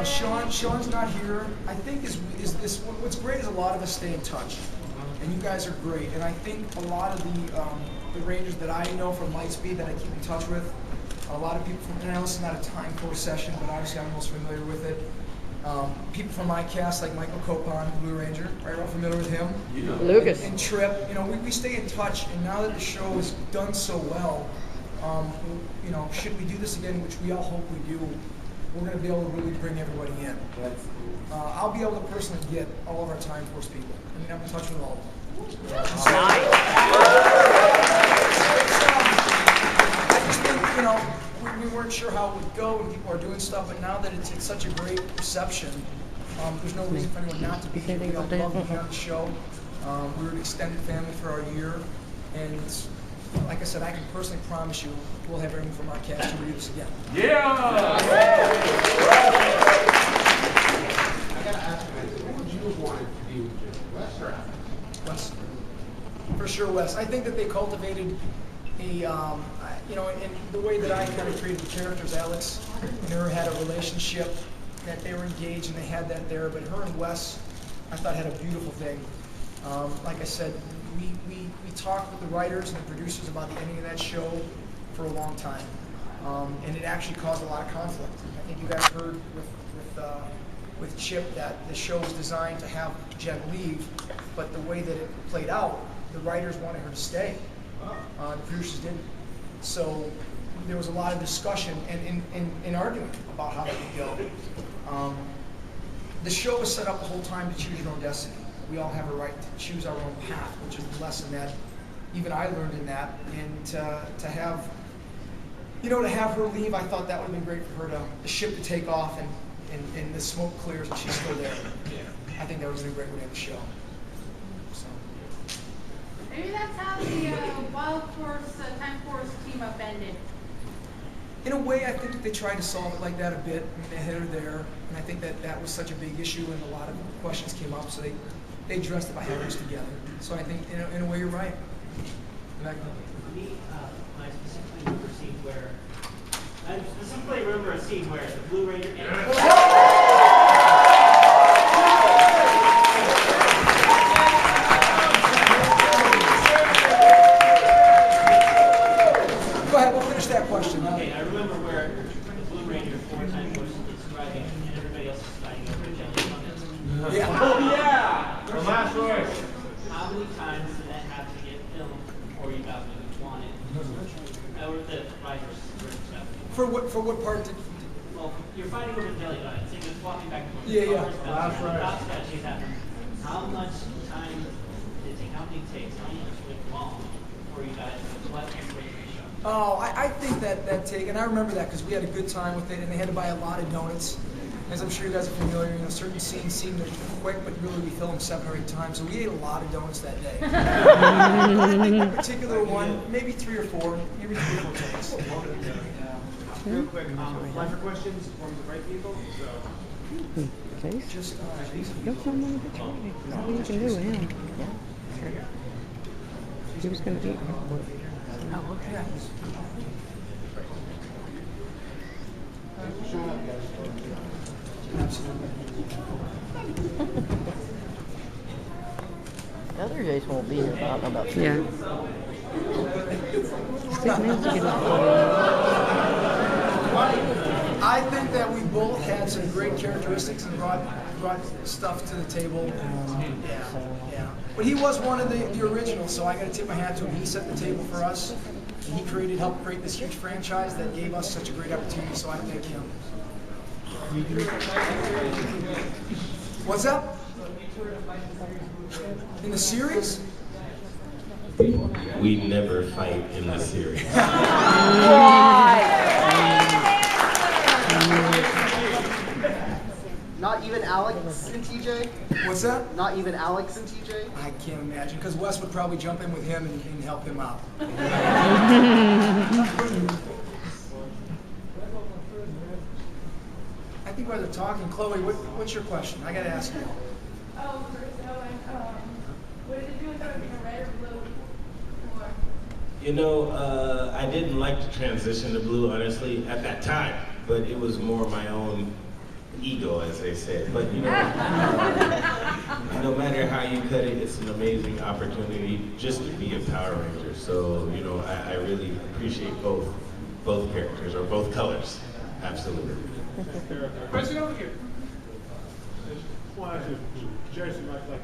Sean's not here. I think is this what's great is a lot of us stay in touch, and you guys are great. And I think a lot of the Rangers that I know from Lightspeed that I keep in touch with, a lot of people from, and I listen at a Time Force session, but obviously I'm most familiar with it. People from my cast like Michael Copon, Blue Ranger, right? We're all familiar with him. Yeah. Lucas. And Trip, you know, we stay in touch, and now that the show is done so well, you know, should we do this again, which we all hope we do, we're going to be able to really bring everybody in. I'll be able to personally get all of our Time Force people. I mean, I'm in touch with all of them. I just think, you know, we weren't sure how it would go when people are doing stuff, but now that it's such a great reception, there's no reason for anyone not to be here. We all love to be on the show. We're an extended family for our year, and like I said, I can personally promise you we'll have everyone from our cast to do this again. Yeah! I gotta ask you, what would you have wanted to do with Wes or Alex? Wes. For sure, Wes. I think that they cultivated a, you know, in the way that I kind of created the characters, Alex and her had a relationship that they were engaged and they had that there, but her and Wes, I thought, had a beautiful thing. Like I said, we talked with the writers and the producers about the ending of that show for a long time, and it actually caused a lot of conflict. I think you guys heard with Chip that the show was designed to have Jen leave, but the way that it played out, the writers wanted her to stay. The producers didn't. So there was a lot of discussion and argument about how that would go. The show was set up the whole time to choose your own destiny. We all have a right to choose our own path, which is a lesson that even I learned in that. And to have, you know, to have her leave, I thought that would have been great for her the ship to take off and the smoke clears and she's still there. I think that would have been a great way to end the show. So. Maybe that's how the Wild Force, Time Force team up ended. In a way, I think that they tried to solve it like that a bit. I mean, they had her there, and I think that that was such a big issue, and a lot of questions came up, so they addressed it by having us together. So I think, in a way, you're right. For me, I specifically remember a scene where the Blue Ranger Go ahead, we'll finish that question. Okay, I remember where the Blue Ranger 4 times was describing and everybody else is fighting over Jelly on it. Yeah. Oh yeah! The last voice. How many times did that have to get filmed before you got what you wanted? Or the writers stuff? For what part did? Well, you're fighting over Jelly on it, so you're just walking back and forth. Yeah. Last chase happened. How much time did it take? How many takes? How much went long before you guys left and ready to show? Oh, I think that take, and I remember that because we had a good time with it, and they had to buy a lot of donuts. As I'm sure you guys are familiar, you know, certain scenes seem quick, but really we film them 7 or 8 times, so we ate a lot of donuts that day. I think a particular one, maybe 3 or 4, maybe 3 or 4 takes. Real quick, live for questions from the right people. So. Please. Just, Go someone to try. Nothing you can do with him. Yeah. Sure. He was going to eat. Oh, okay. yeah. Shut up, guys. Absolutely. The other Jason won't be here, but I don't know about you. Yeah. Steve needs to get up. I think that we both had some great characteristics and brought stuff to the table. Yeah. But he was one of the originals, so I got to tip my hat to him. He set the table for us. And he helped create this huge franchise that gave us such a great opportunity. So I thank him. What's up? In the series? We never fight in the series. Not even Alex and TJ? What's that? Not even Alex and TJ? I can't imagine, because Wes would probably jump in with him and help him out. I think while they're talking, Chloe, what's your question? I got to ask you. Oh, for Selwyn, what did it do with being a red or blue? You know, I didn't like the transition to blue, honestly, at that time, but it was more my own ego, as they said. But you know, no matter how you cut it, it's an amazing opportunity just to be a Power Ranger. So you know, I really appreciate both characters or both colors. Absolutely. Question over here. I want to ask you, Jason, like, I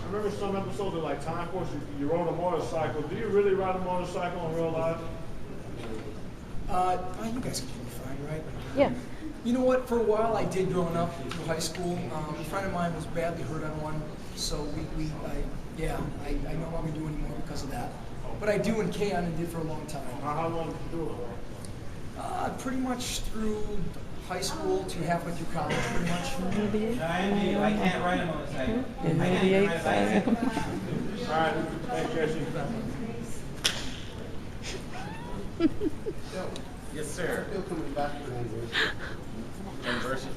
remember some episodes of like Time Force, you rode a motorcycle. Do you really ride a motorcycle in real life? You guys can be fine, right? Yeah. You know what? For a while, I did growing up through high school. A friend of mine was badly hurt on one, so I no longer do anymore because of that. But I do in K-On and did for a long time. How long did you do it for? Pretty much through high school to halfway through college, pretty much. I can't ride a motorcycle. In 98, All right, thanks, Jason. Yes, sir. Still coming back for an anniversary. Anniversary?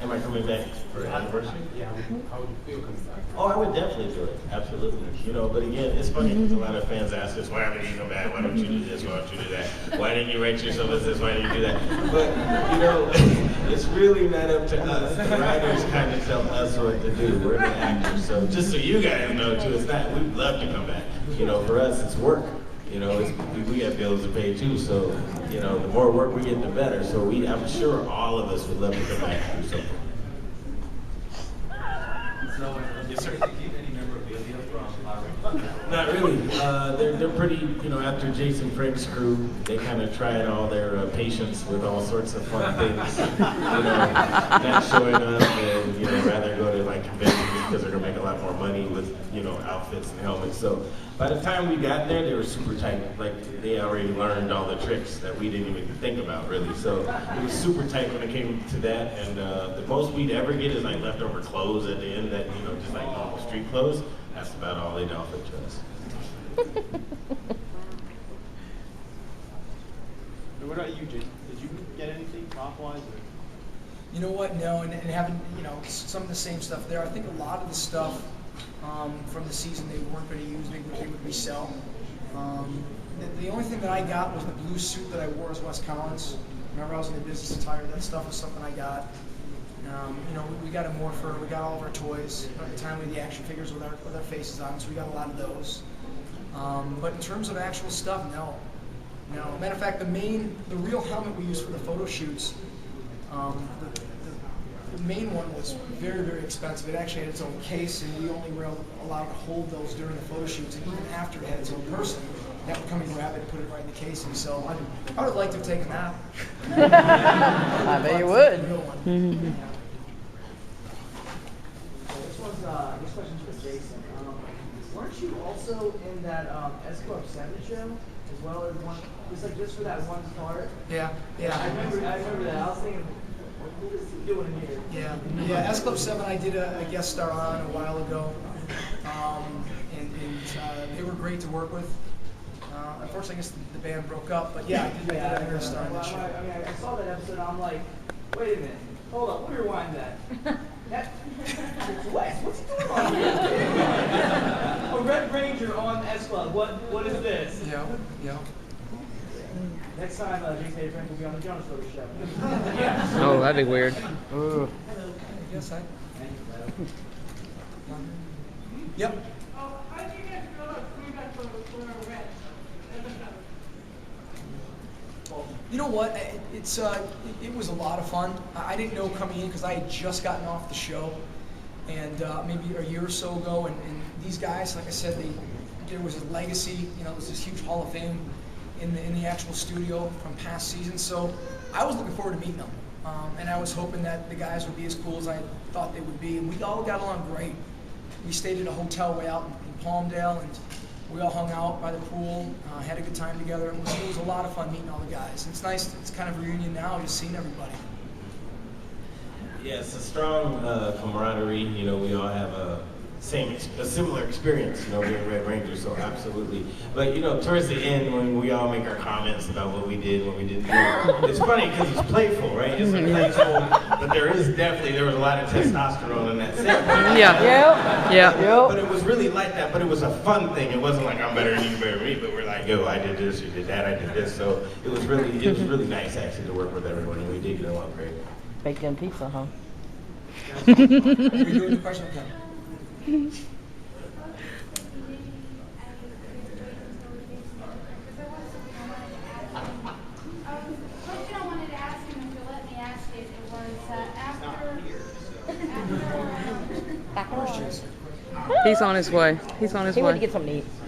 Am I coming back for an anniversary? Yeah, how would you feel coming back? Oh, I would definitely do it. Absolutely. You know, but again, it's funny because a lot of fans ask us, why haven't you come back? Why don't you do this? Why don't you do that? Why didn't you rate yourself as this? Why didn't you do that? But, you know, it's really not up to us. The writers kind of tell us what to do. We're the actors. So just so you guys know, too, it's not, we'd love to come back. You know, for us, it's work. You know, we have bills to pay too, so, you know, the more work we get, the better. So I'm sure all of us would love to come back and do something. Yes, sir. Not really. They're pretty, you know, after Jason Frank's crew, they kind of tried all their patience with all sorts of fun things. You know, not showing up and, you know, rather go to like conventions because they're going to make a lot more money with, you know, outfits and helmets. So by the time we got there, they were super tight. Like they already learned all the tricks that we didn't even think about really. So it was super tight when it came to that. And the most we'd ever get is like leftover clothes at the end that, you know, just like normal street clothes. That's about all they'd offer to us. What about you, Jason? Did you get anything prop-wise? You know what? No, and having, you know, some of the same stuff there. I think a lot of the stuff from the season they weren't going to use, they would resell. The only thing that I got was the blue suit that I wore as Wes Collins. Remember, I was in the business attire. That stuff was something I got. You know, we got a Morpher, we got all of our toys. At the time, we had the action figures with our faces on, so we got a lot of those. But in terms of actual stuff, no. Matter of fact, the real helmet we used for the photo shoots, the main one was very, very expensive. It actually had its own case, and we only were allowed to hold those during the photo shoots. And even after it had its own person, that would come and grab it and put it right in the casing. So I would have liked to have taken that. I bet you would. The real one. Mm-hmm. This question's for Jason. Weren't you also in that S Club 7 show as well as one? Just for that one part. Yeah. I remember that. I was thinking, what is he doing here? Yeah. S Club 7 I did a guest star on a while ago, and they were great to work with. Unfortunately, I guess the band broke up, but yeah, I did a guest star on that show. I saw that episode. I'm like, wait a minute, hold up, let me rewind that. Wes, what's he doing on here? A Red Ranger on S Club. What is this? Yeah. Next time, Jason Frank will be on the Jonas Brothers show. Oh, that'd be weird. Yes, Yep. Oh, how did you guys feel about coming back for Red? You know what? It was a lot of fun. I didn't know coming in because I had just gotten off the show, and maybe a year or so ago. And these guys, like I said, there was a legacy. You know, there was this huge Hall of Fame in the actual studio from past seasons. So I was looking forward to meeting them, and I was hoping that the guys would be as cool as I thought they would be. And we all got along great. We stayed at a hotel way out in Palmdale, and we all hung out by the pool, had a good time together. It was a lot of fun meeting all the guys. It's nice, it's kind of a reunion now, just seeing everybody. Yeah, it's a strong camaraderie. You know, we all have a similar experience, you know, being Red Rangers, so absolutely. But, you know, towards the end, when we all make our comments about what we did, what we didn't do, it's funny because it's playful, right? It's playful, but there was a lot of testosterone in that set. Yeah. But it was really like that, but it was a fun thing. It wasn't like I'm better than you, better than me, but we're like, yo, I did this, you did that, I did this. So it was really nice actually to work with everyone, and we did get along great. Baked in pizza, huh? Are we doing the question? Okay. Question I wanted to ask him, if you'll let me ask it, was after He's on his way. He's on his He way. went to get something to eat.